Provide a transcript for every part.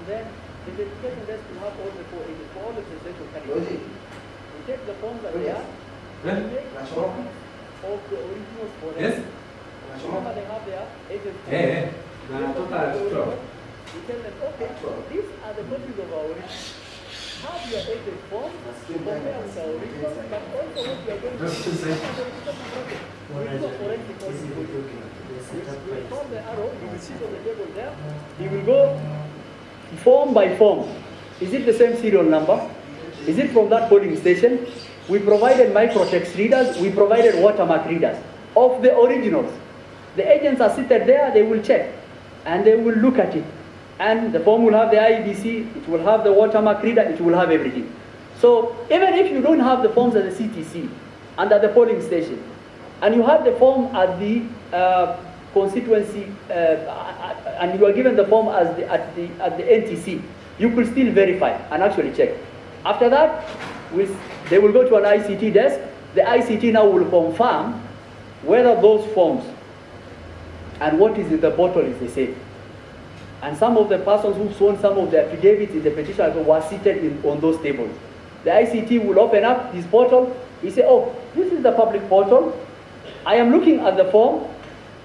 and then the verification desk will have all the 4 agents for all the essential categories. We take the forms that they are, we make copies of the originals for them. Yes? Whenever they have their agents, We tell them, okay, these are the copies of our originals. Have your agent form, compare with our original, but also what you are going to do. We form the arrow, you will see on the table there. He will go form by form. Is it the same serial number? Is it from that polling station? We provided microtext readers, we provided watermark readers of the originals. The agents are seated there, they will check and they will look at it. And the form will have the IBC, it will have the watermark reader, it will have everything. So even if you don't have the forms at the CTC and at the polling station, and you have the form at the constituency, and you are given the form as at the NTC, you could still verify and actually check. After that, they will go to an ICT desk. The ICT now will confirm whether those forms and what is in the portal is the same. And some of the persons who sworn some of the affidavits in the petition were seated on those tables. The ICT will open up this portal. He say, oh, this is the public portal. I am looking at the form.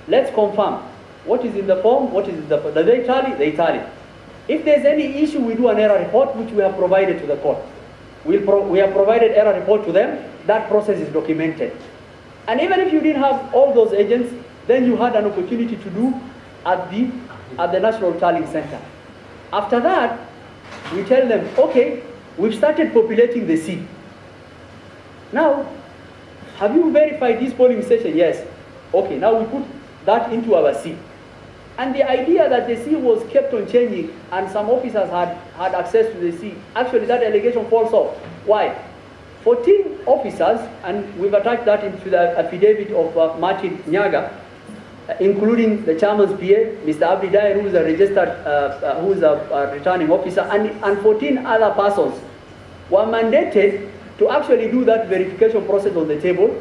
Let's confirm what is in the form, what is in the form. Do they tally? They tally. If there's any issue, we do an error report, which we have provided to the court. We have provided error report to them. That process is documented. And even if you didn't have all those agents, then you had an opportunity to do at the National Tallying Center. After that, we tell them, okay, we've started populating the C. Now, have you verified this polling station? Yes. Okay, now we put that into our C. And the idea that the C was kept on changing and some officers had access to the C, actually that allegation falls off. Why? 14 officers, and we've attached that into the affidavit of Martin Nyaga, including the chairman's PA, Mr. Abdi Dair, who is a registered, who is a returning officer, and 14 other persons were mandated to actually do that verification process on the table.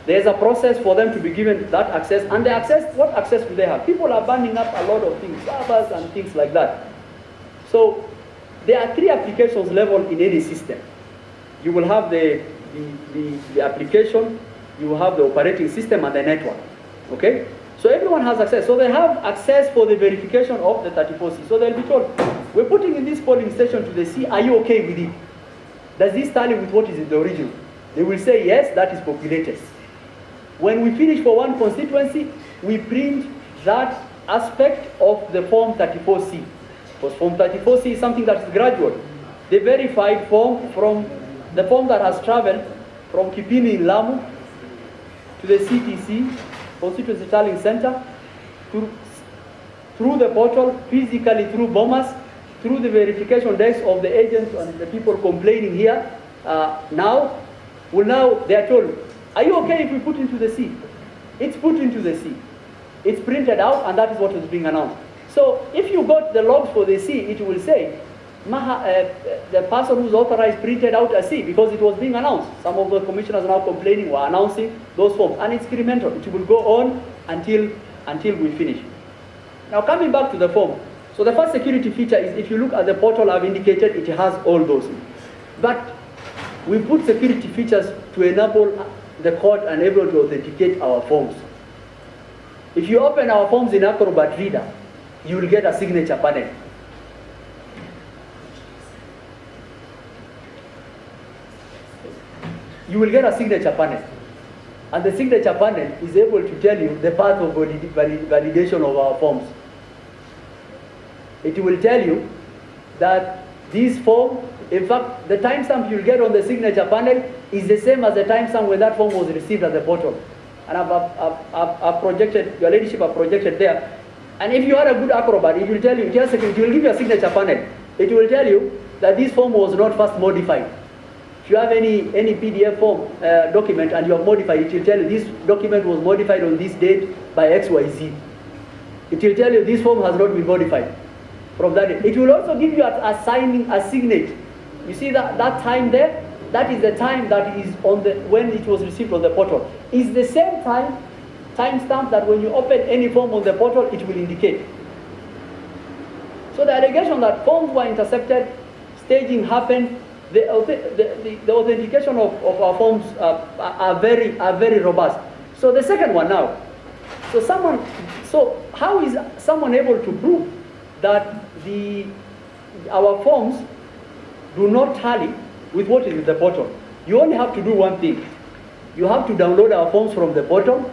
There's a process for them to be given that access, and the access, what access do they have? People are burning up a lot of things, servers and things like that. So there are 3 applications level in any system. You will have the application, you will have the operating system and the network, okay? So everyone has access. So they have access for the verification of the 34C. So they'll be told, we're putting in this polling station to the C, are you okay with it? Does this tally with what is in the original? They will say, yes, that is populated. When we finish for one constituency, we print that aspect of the Form 34C. Because Form 34C is something that is gradual. The verified form from the form that has traveled from Kipini in Lamu to the CTC, Constituency Tallying Center, through the portal, physically through Bomas, through the verification desk of the agents and the people complaining here. Now they are told, are you okay if we put into the C? It's put into the C. It's printed out, and that is what is being announced. So if you got the logs for the C, it will say, the person who's authorized printed out a C because it was being announced. Some of the commissioners now complaining were announcing those forms, and it's incremental. It will go on until we finish. Now coming back to the form. So the first security feature is, if you look at the portal I've indicated, it has all those. But we put security features to enable the court and able to authenticate our forms. If you open our forms in Acrobat Reader, you will get a signature panel. You will get a signature panel. And the signature panel is able to tell you the path of validation of our forms. It will tell you that this form, in fact, the timestamp you'll get on the signature panel is the same as the timestamp when that form was received at the portal. And I've projected, your ladyship have projected there. And if you are a good Acrobat, it will tell you, it will give you a signature panel. It will tell you that this form was not first modified. If you have any PDF form document and you have modified, it will tell you this document was modified on this date by XYZ. It will tell you this form has not been modified from that date. It will also give you a signature. You see that time there? That is the time that is on when it was received on the portal. It's the same timestamp that when you open any form on the portal, it will indicate. So the allegation that forms were intercepted, staging happened, the authentication of our forms are very robust. So the second one now. So how is someone able to prove that our forms do not tally with what is in the portal? You only have to do one thing. You have to download our forms from the portal,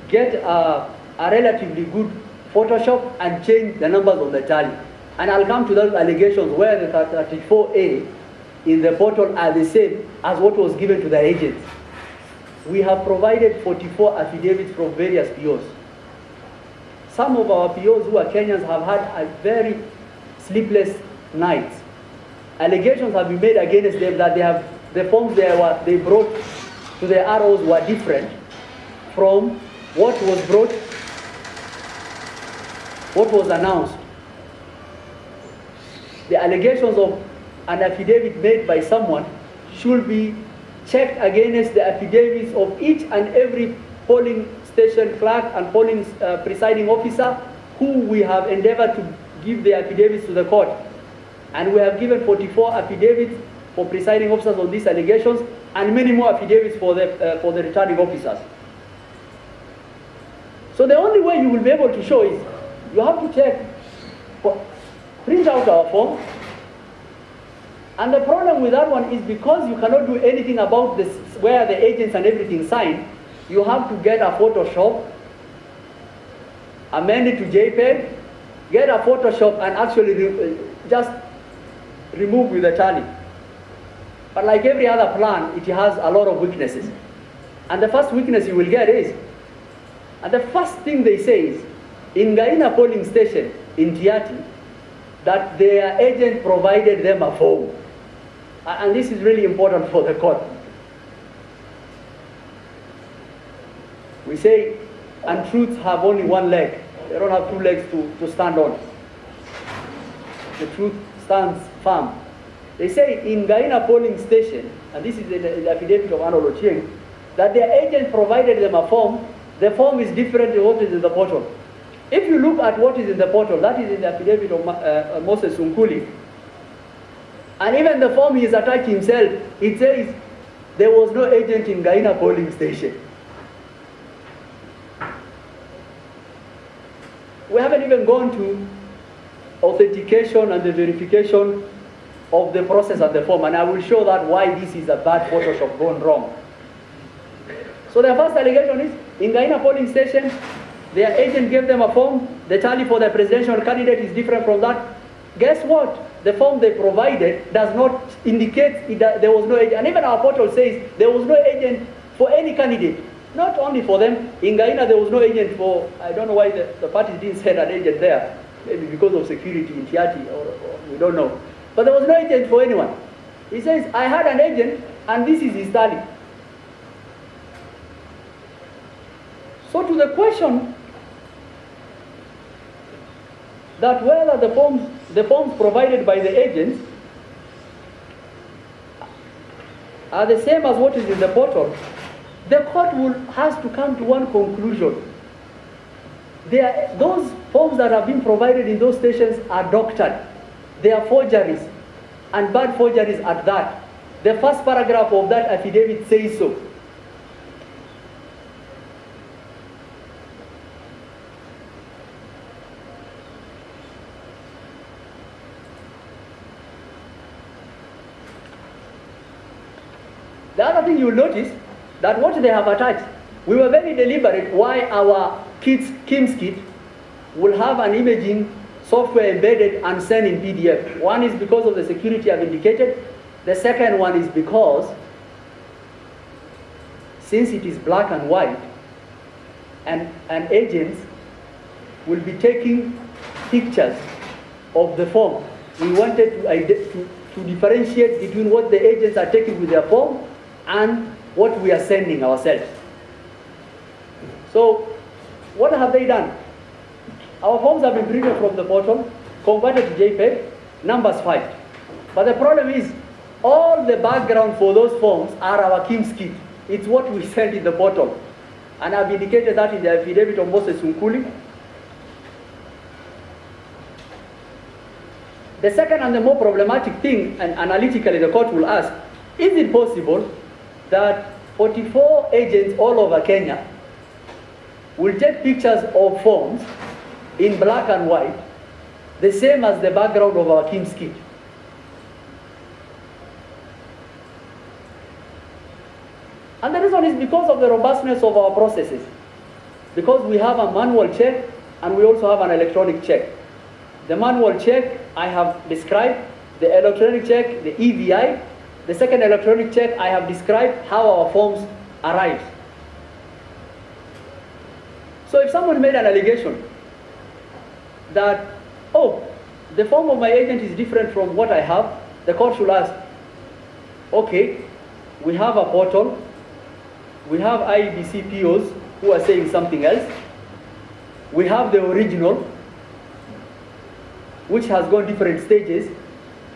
get a relatively good Photoshop, and change the numbers on the tally. And I'll come to those allegations where the 34A in the portal are the same as what was given to the agents. We have provided 44 affidavits from various POs. Some of our POs who are Kenyans have had a very sleepless nights. Allegations have been made against them that the forms they brought to the ROs were different from what was announced. The allegations of an affidavit made by someone should be checked against the affidavits of each and every polling station clerk and polling presiding officer who we have endeavored to give the affidavits to the court. And we have given 44 affidavits for presiding officers on these allegations and many more affidavits for the returning officers. So the only way you will be able to show is you have to check, print out our form. And the problem with that one is because you cannot do anything about this, where the agents and everything sign, you have to get a Photoshop, amend it to JPEG, get a Photoshop and actually just remove with the tally. But like every other plan, it has a lot of weaknesses. And the first weakness you will get is, and the first thing they say is, in Gaina polling station in Tiati, that their agent provided them a form. And this is really important for the court. We say untruths have only one leg. They don't have two legs to stand on. The truth stands firm. They say in Gaina polling station, and this is the affidavit of Arnold Ochieng, that their agent provided them a form. The form is different to what is in the portal. If you look at what is in the portal, that is in the affidavit of Moses Unkuli, and even the form he has attached himself, it says there was no agent in Gaina polling station. We haven't even gone to authentication and the verification of the process and the form, and I will show that why this is a bad Photoshop gone wrong. So the first allegation is, in Gaina polling station, their agent gave them a form, the tally for the presidential candidate is different from that. Guess what? The form they provided does not indicate that there was no agent. And even our portal says there was no agent for any candidate. Not only for them. In Gaina there was no agent for, I don't know why the party didn't send an agent there. Maybe because of security in Tiati, or we don't know. But there was no agent for anyone. He says, I had an agent and this is his tally. So to the question that whether the forms provided by the agents are the same as what is in the portal, the court has to come to one conclusion. Those forms that have been provided in those stations are doctored. They are forgeries, and bad forgeries at that. The first paragraph of that affidavit says so. The other thing you will notice, that what they have attached, we were very deliberate why our KIMS kit will have an imaging software embedded and sent in PDF. One is because of the security I've indicated. The second one is because, since it is black and white, and agents will be taking pictures of the form, we wanted to differentiate between what the agents are taking with their form and what we are sending ourselves. So, what have they done? Our forms have been printed from the portal, converted to JPEG, numbers 5. But the problem is, all the background for those forms are our KIMS kit. It's what we sent in the portal. And I've indicated that in the affidavit of Moses Unkuli. The second and the more problematic thing, and analytically the court will ask, is it possible that 44 agents all over Kenya will take pictures of forms in black and white, the same as the background of our Kim's kit? And the reason is because of the robustness of our processes. Because we have a manual check and we also have an electronic check. The manual check I have described, the electronic check, the EVI. The second electronic check I have described how our forms arrive. So if someone made an allegation that, oh, the form of my agent is different from what I have, the court should ask, okay, we have a portal, we have IEBC POs who are saying something else, we have the original, which has gone different stages.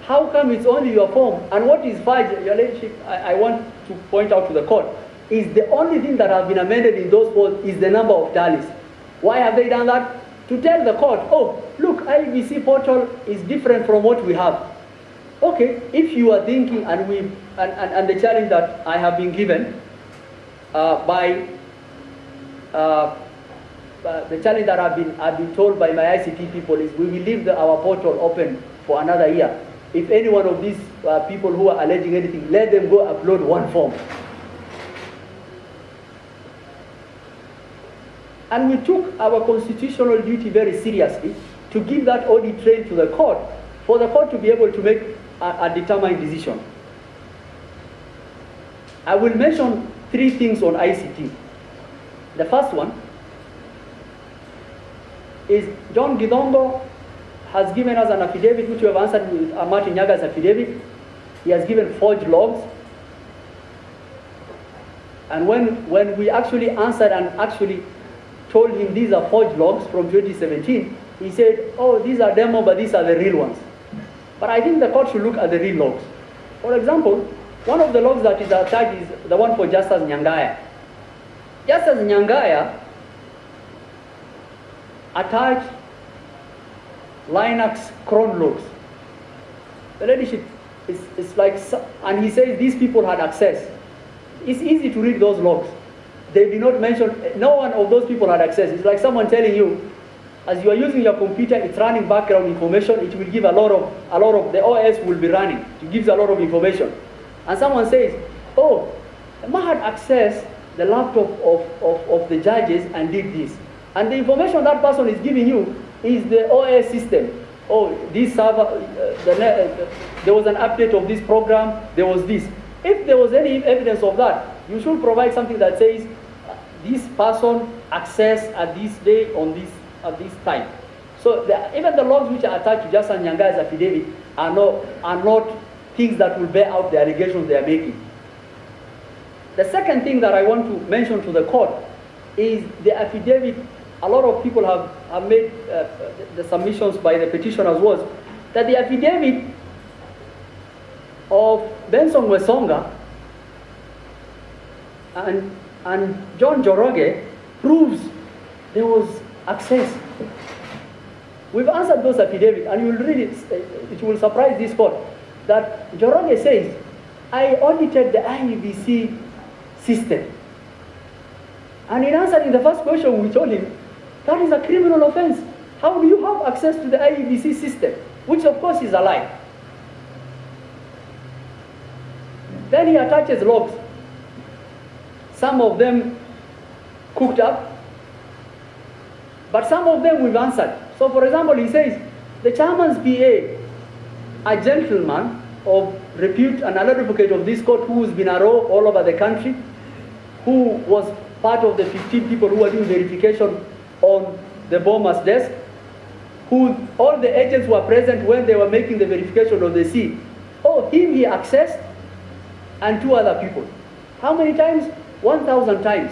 How come it's only your form? And what is fudge, Your Ladyship, I want to point out to the court, is the only thing that has been amended in those polls is the number of tallies. Why have they done that? To tell the court, oh, look, IEBC portal is different from what we have. Okay, if you are thinking, and the challenge that I have been given the challenge that I've been told by my ICT people is we will leave our portal open for another year. If any one of these people who are alleging anything, let them go upload one form. And we took our constitutional duty very seriously to give that audit trail to the court, for the court to be able to make a determined decision. I will mention 3 things on ICT. The first one is John Gidongo has given us an affidavit, which we have answered with Martin Nyaga's affidavit. He has given forged logs. And when we actually answered and actually told him these are forged logs from 2017, he said, oh, these are demo, but these are the real ones. But I think the court should look at the real logs. For example, one of the logs that is attached is the one for Justice Nyangaya. Justice Nyangaya attached Linux cron logs. The ladyship is like, and he says these people had access. It's easy to read those logs. They did not mention, no one of those people had access. It's like someone telling you, as you are using your computer, it's running background information, it will give a lot of, the OS will be running. It gives a lot of information. And someone says, oh, Emma had accessed the laptop of the judges and did this. And the information that person is giving you is the OS system. Oh, this server, there was an update of this program, there was this. If there was any evidence of that, you should provide something that says, this person accessed at this day on this at this time. So even the logs which are attached to Justice Nyanga's affidavit are not things that will bear out the allegations they are making. The second thing that I want to mention to the court is the affidavit. A lot of people have made the submissions by the petitioners was that the affidavit of Benson Wesonga and John Joroge proves there was access. We've answered those affidavits, and you will read it. It will surprise this court that Joroge says, I audited the IEBC system. And in answering the first question, we told him, that is a criminal offense. How do you have access to the IEBC system? Which of course is a lie. Then he attaches logs. Some of them cooked up, but some of them we've answered. So for example, he says, the chairman's PA, a gentleman of repute and an advocate of this court who's been a row all over the country, who was part of the 15 people who were doing verification on the bomber's desk, who all the agents were present when they were making the verification of the C. Oh, him he accessed, and 2 other people. How many times? 1,000 times.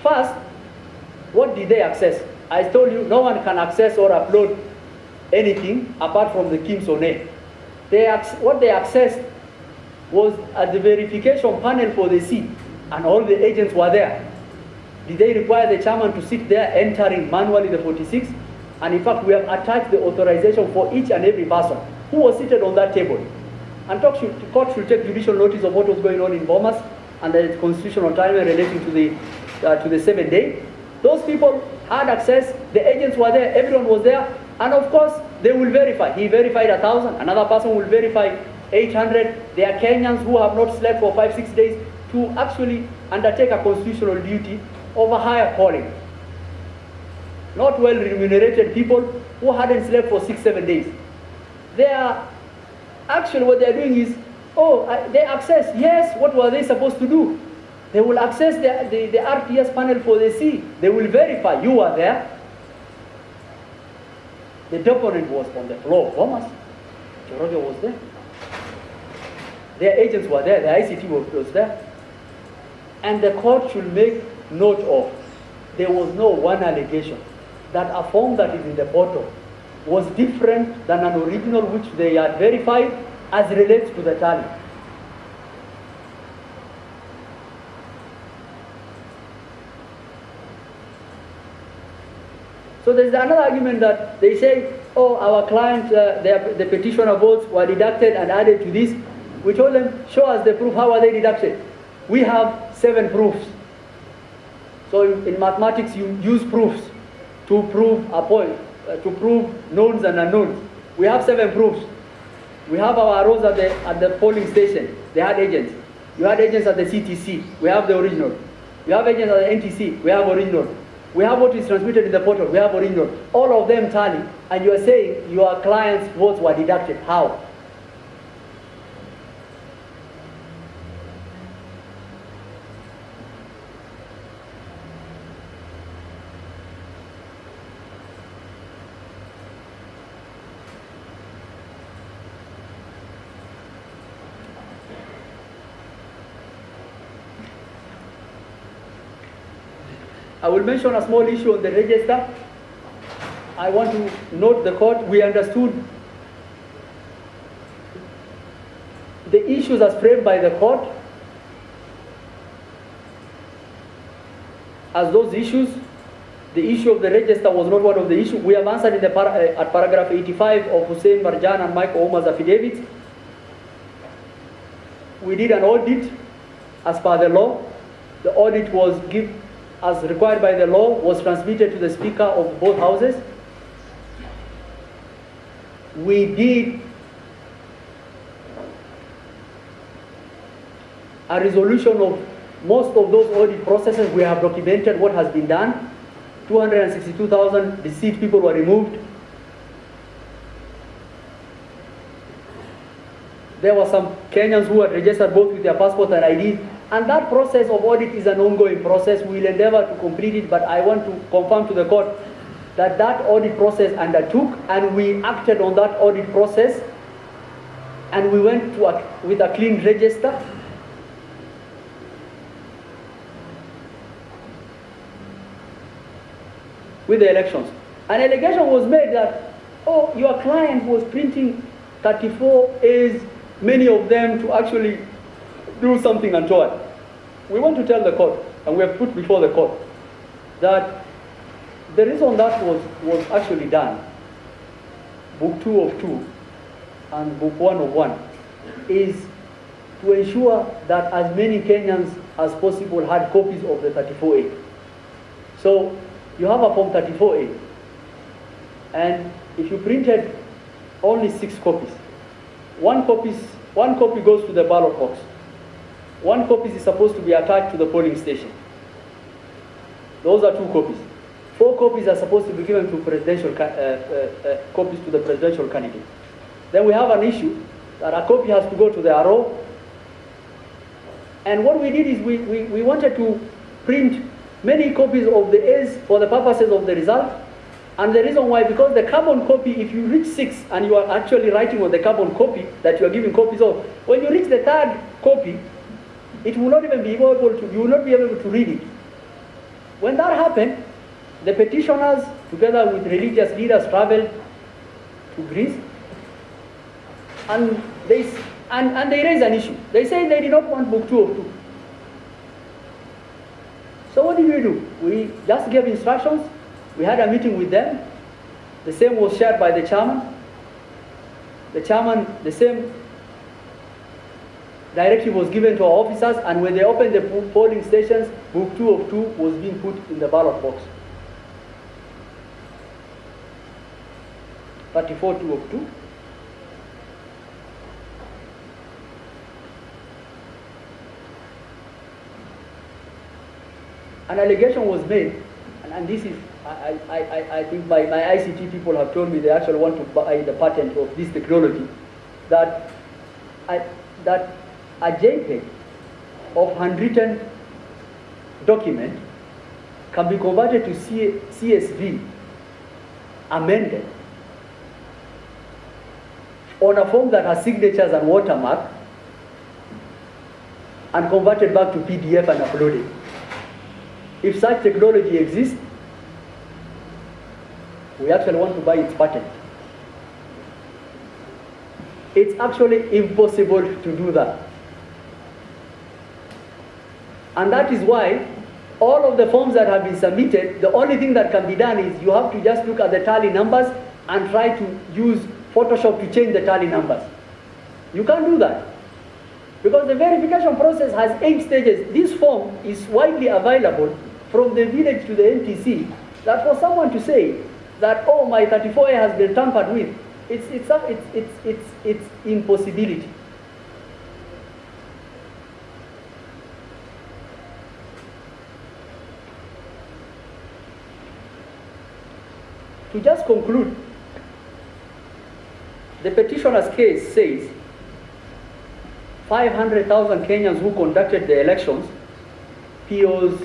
First, what did they access? I told you, no one can access or upload anything apart from the Kim Sone. What they accessed was at the verification panel for the C, and all the agents were there. Did they require the chairman to sit there entering manually the 46? And in fact, we have attached the authorization for each and every person who was seated on that table. And the court should take judicial notice of what was going on in Bomas and the constitutional time relating to the 7-day. Those people had access, the agents were there, everyone was there, and of course, they will verify. He verified 1,000, another person will verify 800. There are Kenyans who have not slept for 5-6 days to actually undertake a constitutional duty of a higher calling. Not well remunerated people who hadn't slept for 6-7 days. They are, actually what they are doing is, they access, yes, what were they supposed to do? They will access the RTS panel for the sea. They will verify you are there. The deponent was on the floor. Thomas, Joroge was there. Their agents were there. The ICT was there. And the court should make note of, there was no one allegation that a form that is in the portal was different than an original which they had verified as relates to the tally. So there's another argument that they say, our client, the petitioner votes were deducted and added to this. We told them, show us the proof, how are they deducted? We have 7 proofs. So in mathematics, you use proofs to prove a point, to prove knowns and unknowns. We have 7 proofs. We have our arrows at the polling station. They had agents. You had agents at the CTC. We have the original. You have agents at the NTC. We have original. We have what is transmitted in the portal. We have original. All of them tally, and you are saying your client's votes were deducted. How? I will mention a small issue on the register. I want to note the court, we understood the issues as framed by the court as those issues. The issue of the register was not one of the issues. We have answered in the at paragraph 85 of Hussein Marjan and Michael Omar's affidavits. We did an audit as per the law. The audit was given as required by the law, was transmitted to the Speaker of both houses. We did a resolution of most of those audit processes. We have documented what has been done. 262,000 deceased people were removed. There were some Kenyans who had registered both with their passport and ID. And that process of audit is an ongoing process. We will endeavor to complete it, but I want to confirm to the court that that audit process undertook, and we acted on that audit process, and we went to with a clean register. With the elections. An allegation was made that, your client was printing 34As, many of them to actually do something untoward. We want to tell the court, and we have put before the court, that the reason that was actually done, book 2 of 2 and book 1 of 1, is to ensure that as many Kenyans as possible had copies of the 34A. So you have a form 34A, and if you printed only 6 copies, one copy goes to the ballot box. 1 copy is supposed to be attached to the polling station. Those are 2 copies. 4 copies are supposed to be given to presidential copies to the presidential candidate. Then we have an issue that a copy has to go to the RO. And what we did is we wanted to print many copies of the A's for the purposes of the result. And the reason why, because the carbon copy, if you reach 6 and you are actually writing on the carbon copy that you are giving copies of, when you reach the 3rd copy, it will not even be able to, you will not be able to read it. When that happened, the petitioners, together with religious leaders, traveled to Greece, and they raised an issue. They said they did not want book 2 of 2. So what did we do? We just gave instructions. We had a meeting with them. The same was shared by the chairman. The chairman, the same directive was given to our officers, and when they opened the polling stations, book 2 of 2 was being put in the ballot box. 34 2 of 2. An allegation was made, and this is, I think my ICT people have told me they actually want to buy the patent of this technology, that a JPEG of handwritten document can be converted to CSV, amended, on a form that has signatures and watermark, and converted back to PDF and uploaded. If such technology exists, we actually want to buy its patent. It's actually impossible to do that. And that is why all of the forms that have been submitted, the only thing that can be done is you have to just look at the tally numbers and try to use Photoshop to change the tally numbers. You can't do that, because the verification process has 8 stages. This form is widely available from the village to the NTC, that for someone to say that, oh, my 34A has been tampered with, it's impossibility. To just conclude, the petitioner's case says 500,000 Kenyans who conducted the elections, POs,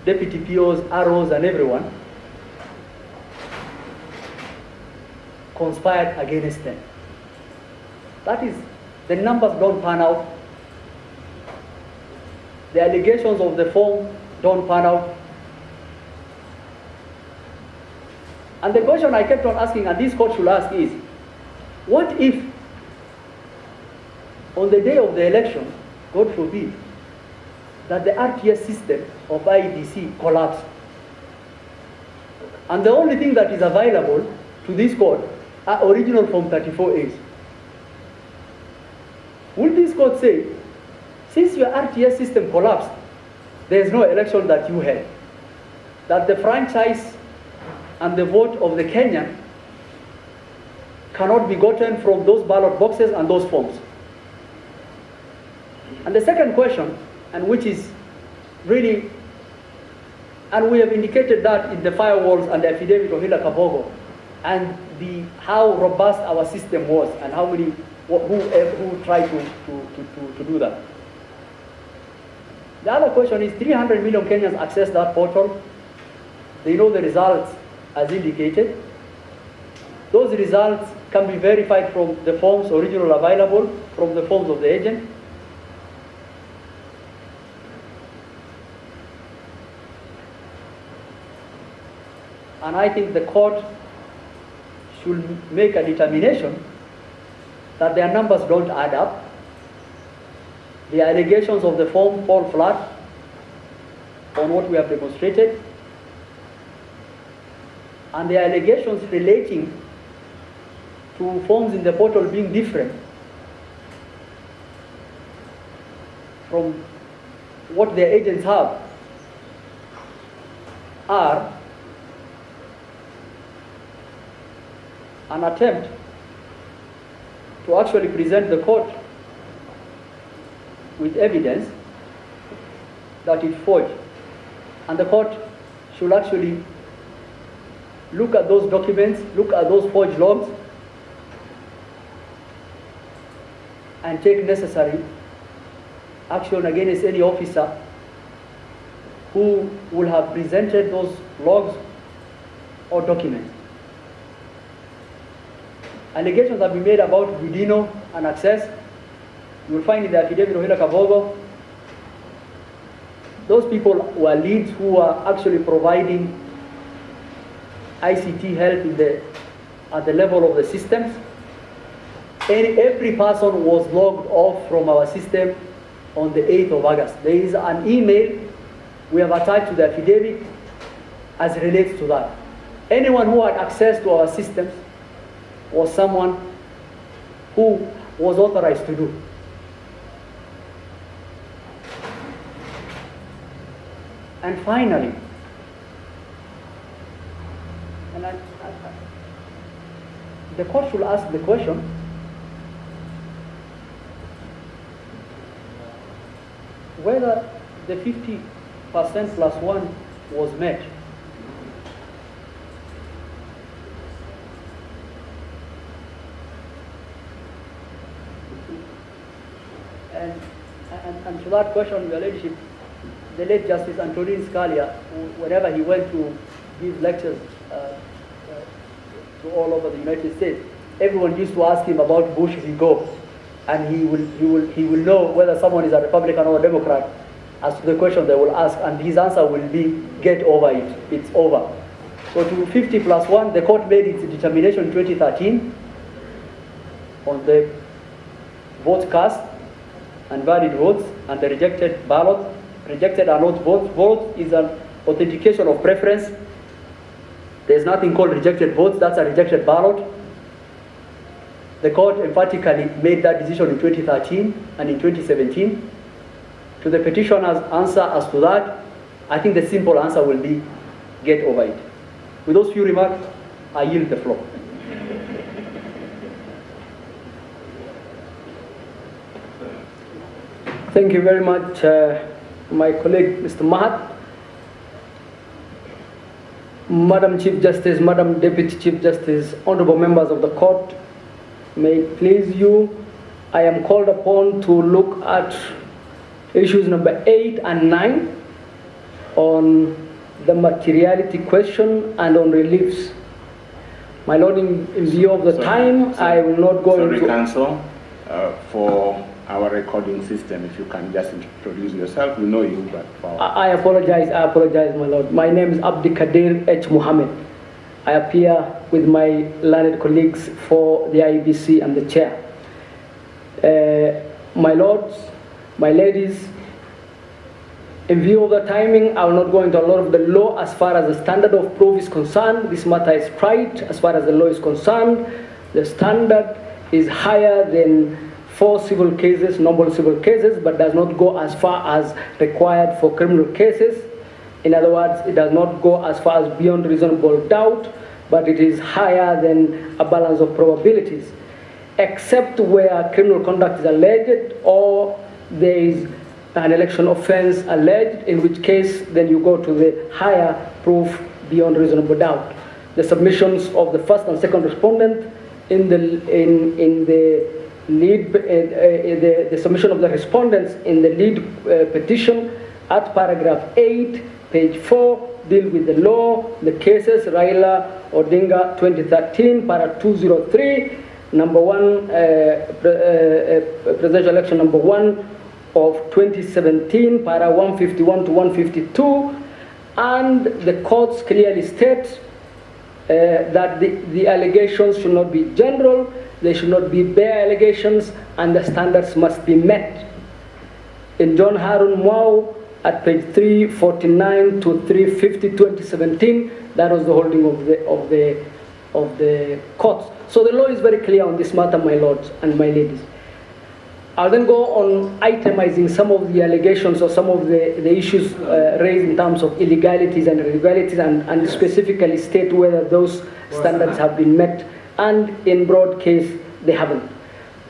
deputy POs, ROs, and everyone, conspired against them. That is, the numbers don't pan out. The allegations of the form don't pan out. And the question I kept on asking, and this court should ask, is, what if on the day of the election, God forbid, that the RTS system of IEDC collapsed, and the only thing that is available to this court are original Form 34As? Will this court say, since your RTS system collapsed, there is no election that you had, that the franchise and the vote of the Kenyan cannot be gotten from those ballot boxes and those forms? And the second question, and which is really, and we have indicated that in the firewalls and the affidavit of Hila Kabogo, and how robust our system was, and how many who tried to do that. The other question is, 300 million Kenyans access that portal. They know the results as indicated. Those results can be verified from the forms original available, from the forms of the agent. And I think the court should make a determination that their numbers don't add up. The allegations of the form fall flat on what we have demonstrated. And the allegations relating to forms in the portal being different from what their agents have are an attempt to actually present the court with evidence that it forged. And the court should actually look at those documents, look at those forged logs, and take necessary action against any officer who will have presented those logs or documents. Allegations have been made about Budino and access. You will find in the affidavit of Hila Kabogo, those people were leads who are actually providing ICT help at the level of the systems. And every person was logged off from our system on the 8th of August. There is an email we have attached to the affidavit as relates to that. anyone who had access to our systems was someone who was authorized to do. And finally, the court should ask the question, whether the 50% plus 1 was met. And to that question, Your Ladyship, the late Justice Antonin Scalia, whenever he went to give lectures to all over the United States, everyone used to ask him about Bush v. Gore, and he will know whether someone is a Republican or a Democrat as to the question they will ask, and his answer will be, get over it, it's over. So to 50 plus 1, the court made its determination in 2013 on the votes cast and valid votes and the rejected ballot. Rejected are not votes. Vote is an authentication of preference. There's nothing called rejected votes, that's a rejected ballot. The court emphatically made that decision in 2013 and in 2017. To the petitioner's answer as to that, I think the simple answer will be, get over it. With those few remarks, I yield the floor. Thank you very much, my colleague, Mr. Mahat. Madam Chief Justice, Madam Deputy Chief Justice, honorable members of the court, may it please you, I am called upon to look at issues number 8 and 9 on the materiality question and on reliefs. My Lord, in view of the time, I will not go into... Sorry, Counsel, for our recording system, if you can just introduce yourself. We know you, but... I apologize, my Lord. My name is Abdi Kadir H. Mohammed. I appear with my learned colleagues for the IBC and the chair. My lords, my ladies, in view of the timing, I will not go into a lot of the law as far as the standard of proof is concerned. This matter is trite as far as the law is concerned. The standard is higher than for civil cases, normal civil cases, but does not go as far as required for criminal cases. In other words, it does not go as far as beyond reasonable doubt, but it is higher than a balance of probabilities, except where criminal conduct is alleged or there is an election offense alleged, in which case then you go to the higher proof beyond reasonable doubt. The submissions of the first and second respondent in the lead, the submission of the respondents in the lead petition at paragraph 8, page 4, deal with the law, the cases, Raila Odinga 2013, para 203, number 1, presidential election number 1 of 2017, para 151 to 152, and the courts clearly state that the allegations should not be general, they should not be bare allegations, and the standards must be met. In John Harun Mwau, at page 349 to 350, 2017, that was the holding of the courts. So the law is very clear on this matter, my lords and my ladies. I'll then go on itemizing some of the allegations or some of the issues raised in terms of illegalities and irregularities, and specifically state whether those standards have been met, and in broad case, they haven't.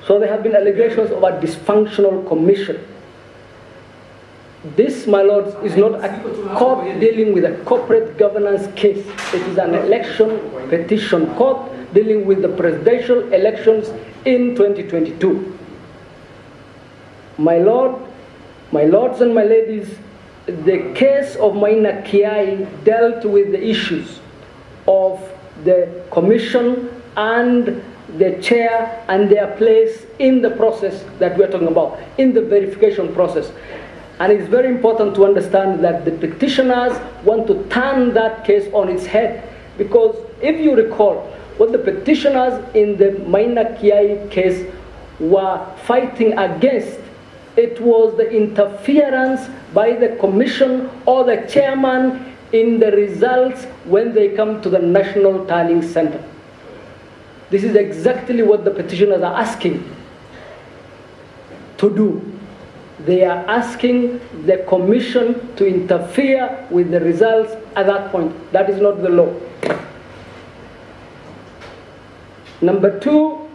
So there have been allegations of a dysfunctional commission. This, my lords, is not a court dealing with a corporate governance case. It is an election petition court dealing with the presidential elections in 2022. My lords and my ladies, the case of Maina Kiai dealt with the issues of the commission and the chair and their place in the process that we're talking about, in the verification process. And it's very important to understand that the petitioners want to turn that case on its head, because if you recall, what the petitioners in the Maina Kiai case were fighting against, it was the interference by the commission or the chairman in the results when they come to the National Tallying Center. This is exactly what the petitioners are asking to do. They are asking the commission to interfere with the results at that point. That is not the law. Number two,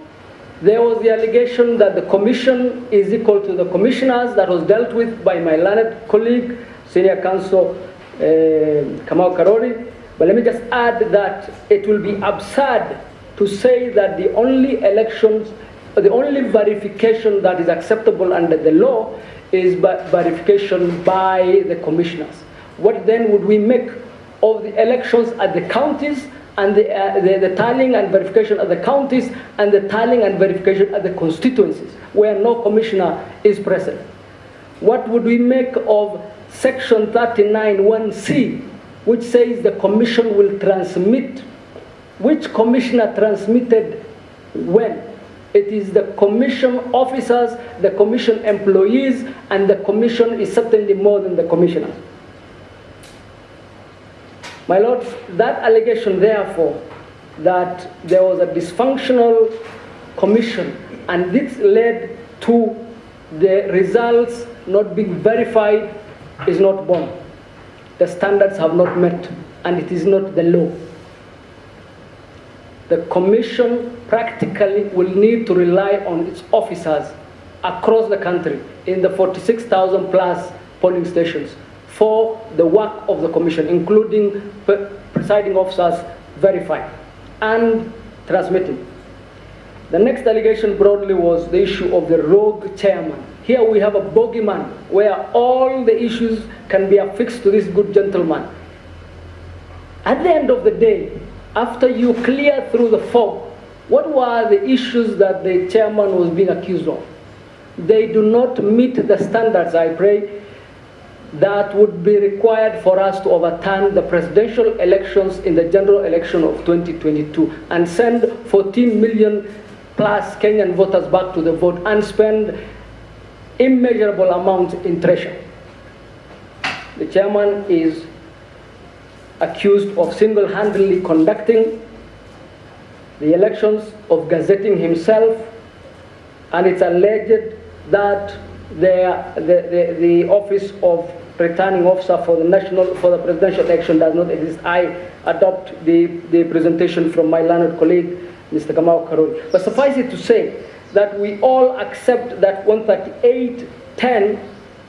there was the allegation that the commission is equal to the commissioners. That was dealt with by my learned colleague, Senior Counsel Kamau Karori. But let me just add that it will be absurd to say that the only elections, the only verification that is acceptable under the law is verification by the commissioners. What then would we make of the elections at the counties and the tallying and verification at the counties and the tallying and verification at the constituencies where no commissioner is present? What would we make of Section 39(1)(c), which says the commission will transmit? Which commissioner transmitted when? It is the commission officers, the commission employees, and the commission is certainly more than the commissioners. My lords, that allegation, therefore, that there was a dysfunctional commission and this led to the results not being verified is not borne. The standards have not met, and it is not the law. The commission practically will need to rely on its officers across the country in the 46,000 plus polling stations for the work of the commission, including presiding officers verifying and transmitting. The next allegation broadly was the issue of the rogue chairman. Here we have a bogeyman where all the issues can be affixed to this good gentleman. At the end of the day, after you clear through the fog, what were the issues that the chairman was being accused of? They do not meet the standards, I pray, that would be required for us to overturn the presidential elections in the general election of 2022 and send 14 million plus Kenyan voters back to the vote and spend immeasurable amounts in treasure. The chairman is accused of single-handedly conducting the elections, of gazetting himself, and it's alleged that the office of returning officer for the presidential election does not exist. I adopt the presentation from my learned colleague, Mr. Kamau Karori. But suffice it to say that we all accept that 138.10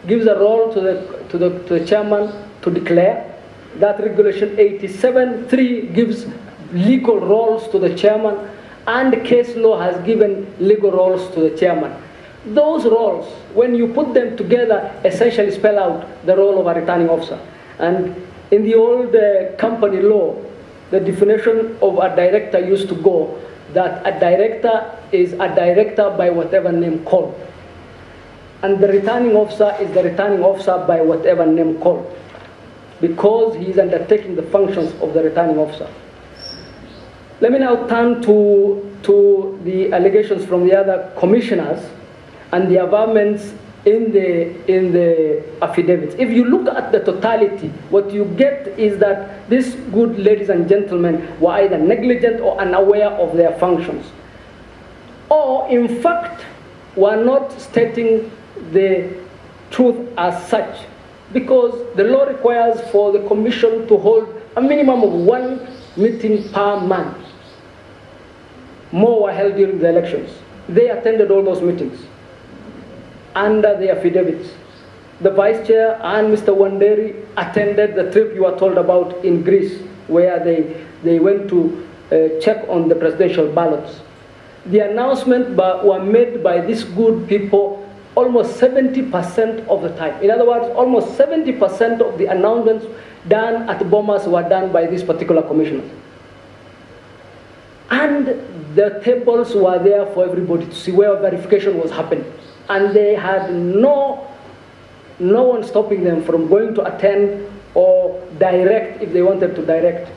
gives a role to the chairman to declare. That regulation 87.3 gives legal roles to the chairman, and case law has given legal roles to the chairman. Those roles, when you put them together, essentially spell out the role of a returning officer. And in the old company law, the definition of a director used to go that a director is a director by whatever name called. And the returning officer is the returning officer by whatever name called, because he is undertaking the functions of the returning officer. Let me now turn to the allegations from the other commissioners and the averments in the affidavits. If you look at the totality, what you get is that these good ladies and gentlemen were either negligent or unaware of their functions, or in fact were not stating the truth as such, because the law requires for the commission to hold a minimum of 1 meeting per month. More were held during the elections. They attended all those meetings under the affidavits. The vice chair and Mr. Wanderi attended the trip you are told about in Greece, where they went to check on the presidential ballots. The announcements were made by these good people almost 70% of the time. In other words, almost 70% of the announcements done at Bomas were done by these particular commissioners. And the tables were there for everybody to see where verification was happening. And they had no one stopping them from going to attend or direct if they wanted to direct.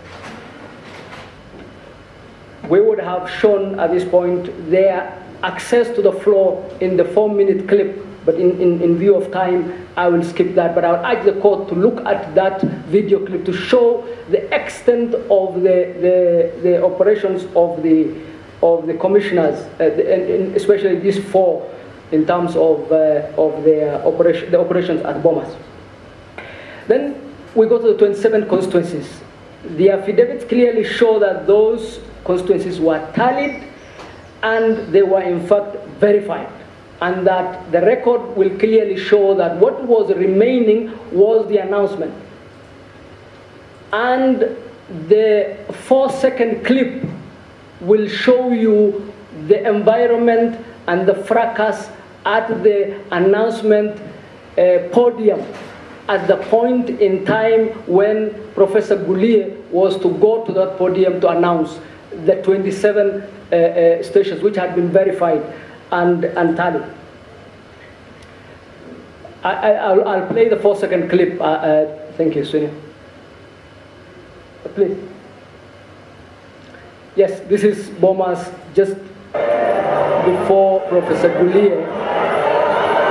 We would have shown at this point their access to the floor in the 4-minute clip but in view of time, I will skip that. But I would urge the court to look at that video clip to show the extent of the operations of the commissioners, and especially these four, in terms of the operations at Bomas. Then we go to the 27 constituencies. The affidavits clearly show that those constituencies were tallied and they were in fact verified, and that the record will clearly show that what was remaining was the announcement. And the 4-second clip will show you the environment and the fracas at the announcement podium at the point in time when Professor Goulier was to go to that podium to announce the 27 stations which had been verified and tallied. I'll play the 4-second clip. Thank you, Sonia. Please. Yes, this is Bomas just before Professor Goulier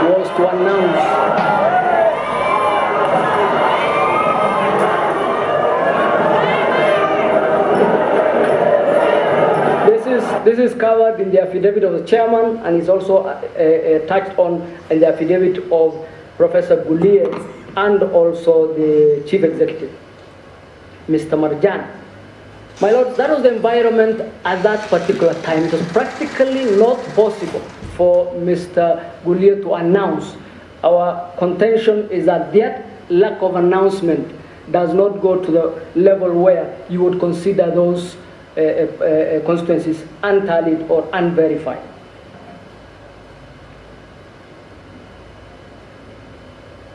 was to announce. This is covered in the affidavit of the chairman, and is also touched on in the affidavit of Professor Goulier and also the chief executive, Mr. Marjan. My lord, that was the environment at that particular time. It was practically not possible for Mr. Goulier to announce. Our contention is that that lack of announcement does not go to the level where you would consider those constituencies untallied or unverified.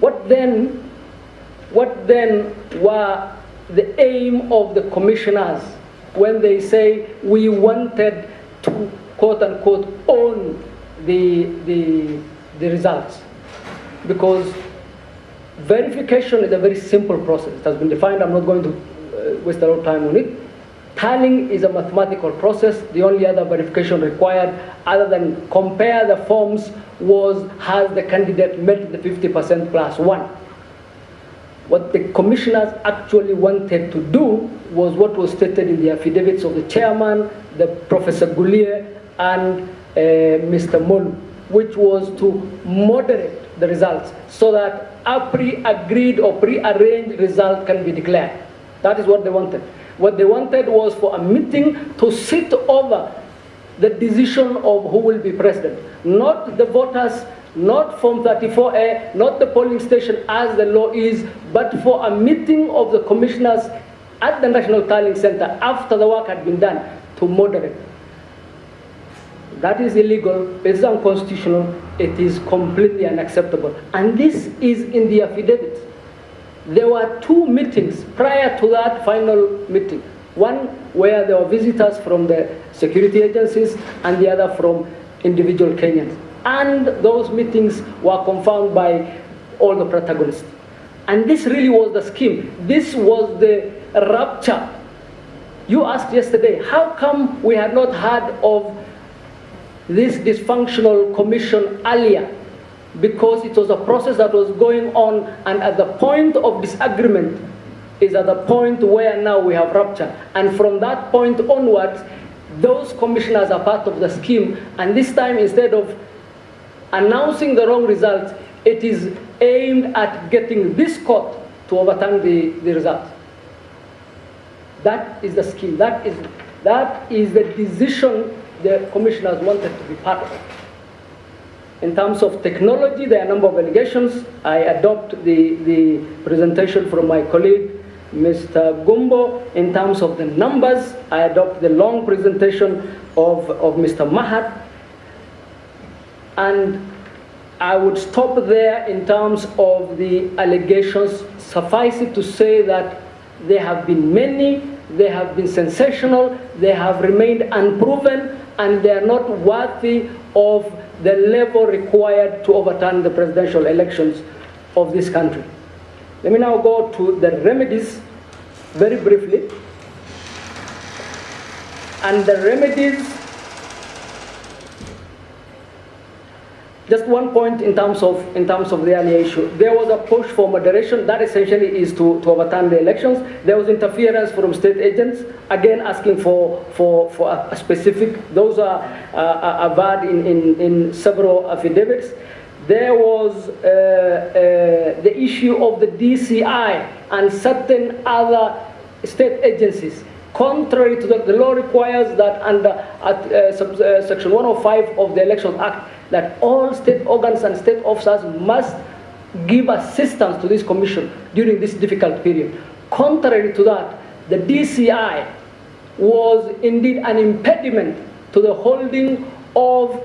What then were the aim of the commissioners when they say we wanted to quote unquote own the results? Because verification is a very simple process. It has been defined. I'm not going to waste a lot of time on it. Tallying is a mathematical process. The only other verification required, other than compare the forms, was has the candidate met the 50% plus one. What the commissioners actually wanted to do was what was stated in the affidavits of the chairman, the Professor Goulier, and Mr. Molu, which was to moderate the results so that a pre-agreed or pre-arranged result can be declared. That is what they wanted. What they wanted was for a meeting to sit over the decision of who will be president. Not the voters, not Form 34A, not the polling station as the law is, but for a meeting of the commissioners at the National Tallying Center after the work had been done to moderate. That is illegal, it is unconstitutional, it is completely unacceptable. And this is in the affidavit. There were two meetings prior to that final meeting. One where there were visitors from the security agencies and the other from individual Kenyans. And those meetings were confirmed by all the protagonists. And this really was the scheme. This was the rupture. You asked yesterday, how come we had not heard of this dysfunctional commission earlier? Because it was a process that was going on, and at the point of disagreement is at the point where now we have rupture. And from that point onwards, those commissioners are part of the scheme, and this time instead of announcing the wrong results, it is aimed at getting this court to overturn the results. That is the scheme. That is the decision the commissioners wanted to be part of. In terms of technology, there are a number of allegations. I adopt the presentation from my colleague, Mr. Gumbo. In terms of the numbers, I adopt the long presentation of Mr. Mahat. And I would stop there in terms of the allegations. Suffice it to say that there have been many, they have been sensational, they have remained unproven, and they are not worthy of the level required to overturn the presidential elections of this country. Let me now go to the remedies very briefly. And the remedies Just one point in terms of the earlier issue. There was a push for moderation. That essentially is to overturn the elections. There was interference from state agents, again asking for a specific. Those are averred in several affidavits. There was the issue of the DCI and certain other state agencies. Contrary to the law requires that under Section 105 of the Elections Act, that all state organs and state officers must give assistance to this commission during this difficult period. Contrary to that, the DCI was indeed an impediment to the holding of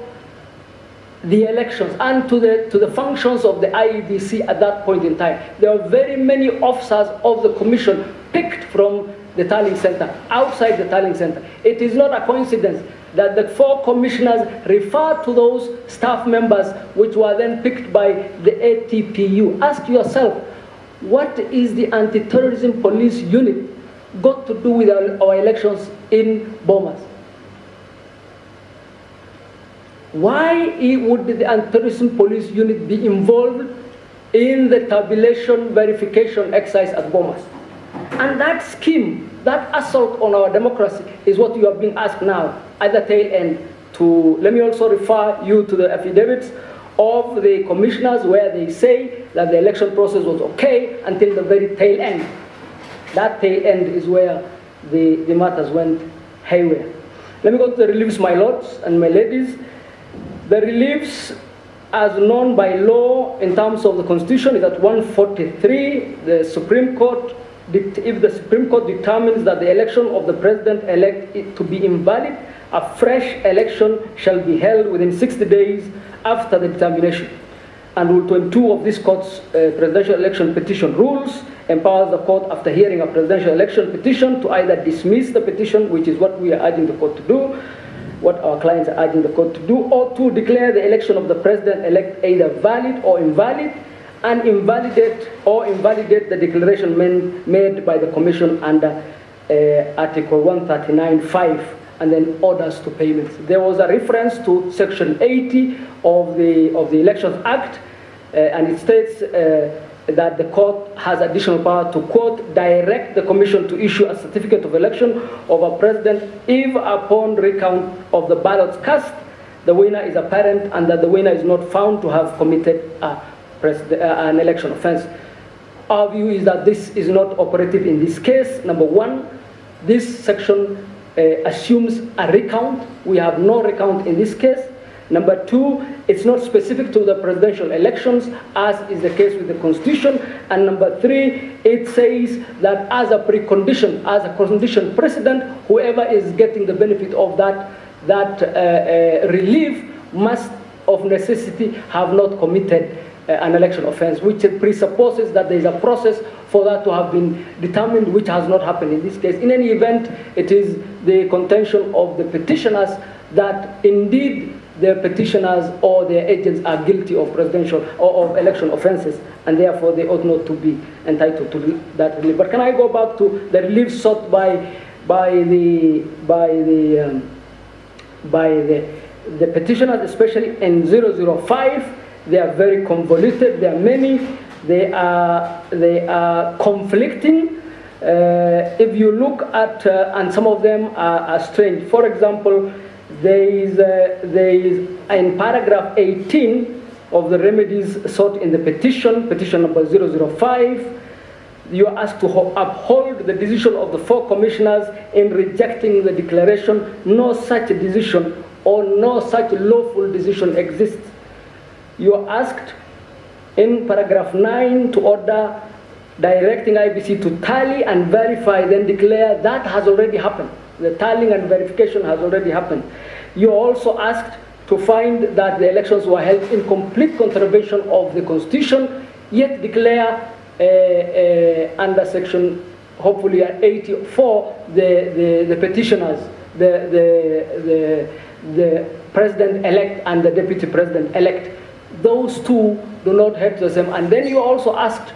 the elections and to the functions of the IEBC at that point in time. There were very many officers of the commission picked from the tallying center, outside the tallying center. It is not a coincidence that the 4 commissioners refer to those staff members which were then picked by the ATPU. Ask yourself, what is the anti-terrorism police unit got to do with our elections in Bomas? Why would the anti-terrorism police unit be involved in the tabulation verification exercise at Bomas? And that scheme, that assault on our democracy is what you are being asked now at the tail end to. Let me also refer you to the affidavits of the commissioners where they say that the election process was okay until the very tail end. That tail end is where the matters went haywire. Let me go to the reliefs, my lords and my ladies. The reliefs as known by law in terms of the Constitution is at 143. The Supreme Court, if the Supreme Court determines that the election of the president-elect is to be invalid, a fresh election shall be held within 60 days after the determination. And Rule 22 of this court's presidential election petition rules empowers the court, after hearing a presidential election petition, to either dismiss the petition, which is what we are urging the court to do, what our clients are urging the court to do, or to declare the election of the president-elect either valid or invalid, and invalidate the declaration made by the commission under Article 139(5), and then orders to payments. There was a reference to Section 80 of the Elections Act, and it states that the court has additional power to, quote, direct the commission to issue a certificate of election of a president if upon recount of the ballots cast, the winner is apparent and that the winner is not found to have committed an election offense. Our view is that this is not operative in this case. Number one, this section assumes a recount. We have no recount in this case. Number two, it's not specific to the presidential elections, as is the case with the Constitution. And number three, it says that as a precondition, as a condition precedent, whoever is getting the benefit of that relief must, of necessity, have not committed an election offense, which presupposes that there is a process for that to have been determined, which has not happened in this case. In any event, it is the contention of the petitioners that indeed their petitioners or their agents are guilty of presidential or of election offenses, and therefore they ought not to be entitled to that relief. But can I go back to the relief sought by the petitioners, especially in 005? They are very convoluted. There are many. They are conflicting. If you look at, and some of them are strange. For example, there is in paragraph 18 of the remedies sought in the petition number 005, you are asked to uphold the decision of the 4 commissioners in rejecting the declaration. No such decision or no such lawful decision exists. You are asked in paragraph 9 to order directing IBC to tally and verify, then declare that has already happened. The tallying and verification has already happened. You are also asked to find that the elections were held in complete contravention of the Constitution, yet declare under section, hopefully 84, the petitioners, the president-elect and the deputy president-elect. Those two do not have the same. And then you are also asked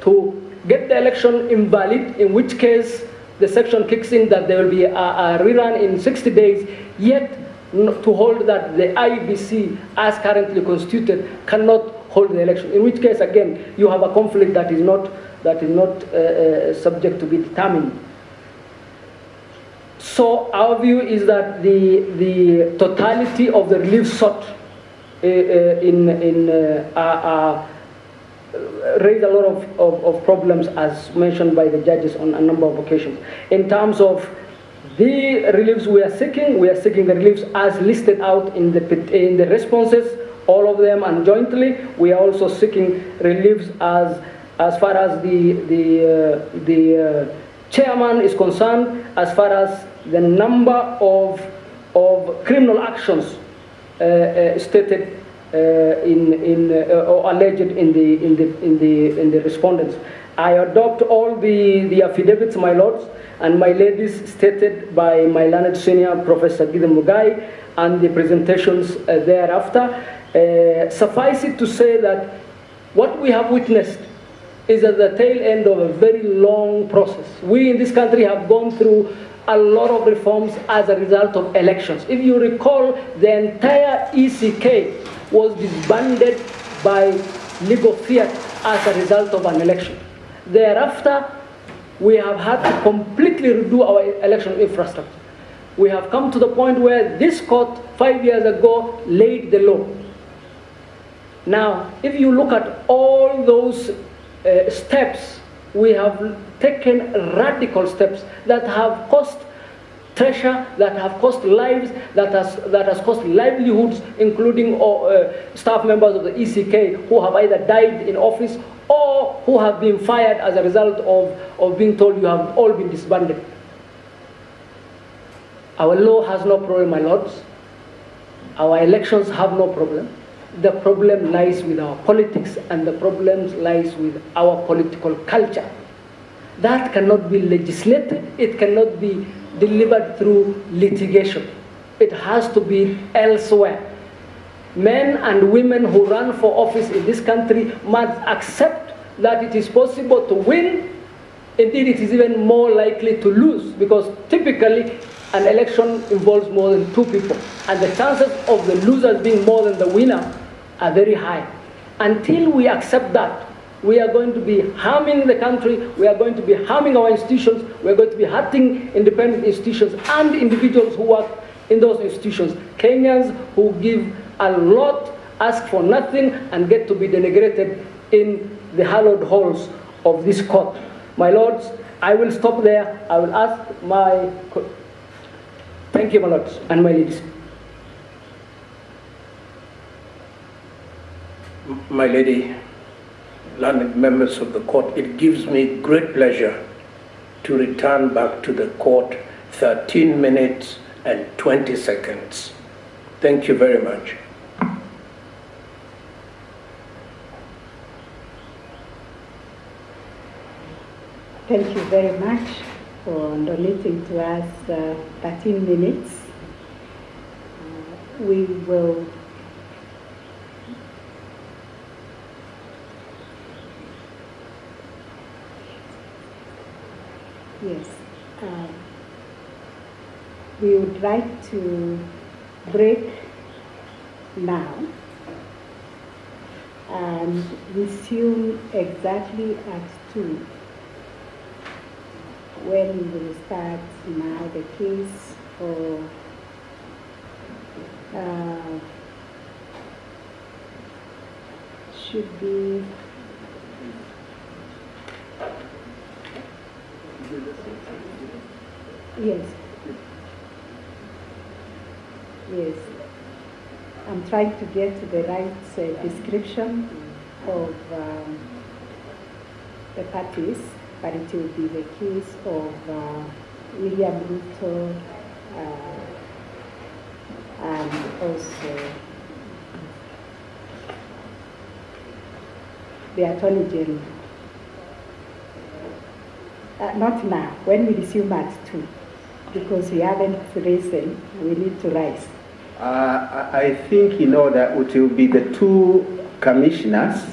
to get the election invalid, in which case the section kicks in that there will be a rerun in 60 days, yet to hold that the IBC, as currently constituted, cannot hold the election. In which case, again, you have a conflict that is not subject to be determined. So our view is that the totality of the relief sought raise a lot of problems, as mentioned by the judges on a number of occasions. In terms of the reliefs we are seeking the reliefs as listed out in the responses, all of them, and jointly. We are also seeking reliefs as far as the chairman is concerned, as far as the number of criminal actions stated or alleged in the respondents. I adopt all the affidavits, my lords and my ladies, stated by my learned senior Professor Gideon Mugai, and the presentations thereafter. Suffice it to say that what we have witnessed is at the tail end of a very long process. We in this country have gone through a lot of reforms as a result of elections. If you recall, the entire ECK was disbanded by legal fiat as a result of an election. Thereafter, we have had to completely redo our election infrastructure. We have come to the point where this court 5 years ago laid the law. Now, if you look at all those steps, we have taken radical steps that have cost treasure, that have cost lives, that has cost livelihoods, including staff members of the ECK who have either died in office or who have been fired as a result of being told you have all been disbanded. Our law has no problem, my lords. Our elections have no problem. The problem lies with our politics, and the problem lies with our political culture. That cannot be legislated, it cannot be delivered through litigation. It has to be elsewhere. Men and women who run for office in this country must accept that it is possible to win. Indeed, it is even more likely to lose, because typically an election involves more than two people, and the chances of the losers being more than the winner are very high. Until we accept that, we are going to be harming the country, we are going to be harming our institutions, we are going to be hurting independent institutions and individuals who work in those institutions. Kenyans who give a lot, ask for nothing, and get to be denigrated in the hallowed halls of this court. My lords, I will stop there. I will ask my... Thank you, my lords and my ladies. My lady, learned members of the court, it gives me great pleasure to return back to the court 13 minutes and 20 seconds. Thank you very much. Thank you very much for donating to us 13 minutes. We will Yes, we would like to break now and resume exactly at 2, when we will start now the case for should be Yes. Yes. I'm trying to get to the right description of the parties, but it will be the case of William Ruto and also the Attorney General. Not now, when we resume at 2, because we haven't risen, we need to rise. I think, that it will be the two commissioners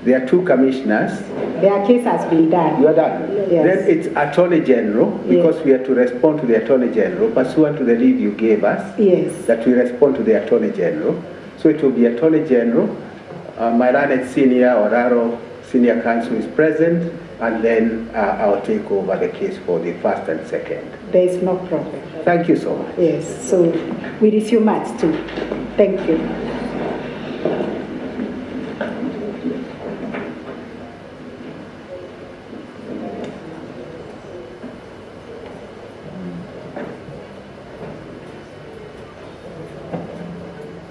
There are 2 commissioners. Their case has been done. You are done? Yes. Then it's Attorney General, because we have to respond to the Attorney General, pursuant to the lead you gave us, Yes. that we respond to the Attorney General. So it will be Attorney General, my learned senior Oraro Senior Counsel is present, and then I'll take over the case for the first and second. There is no problem. Thank you so much. Yes, so we resume at 2. Thank you.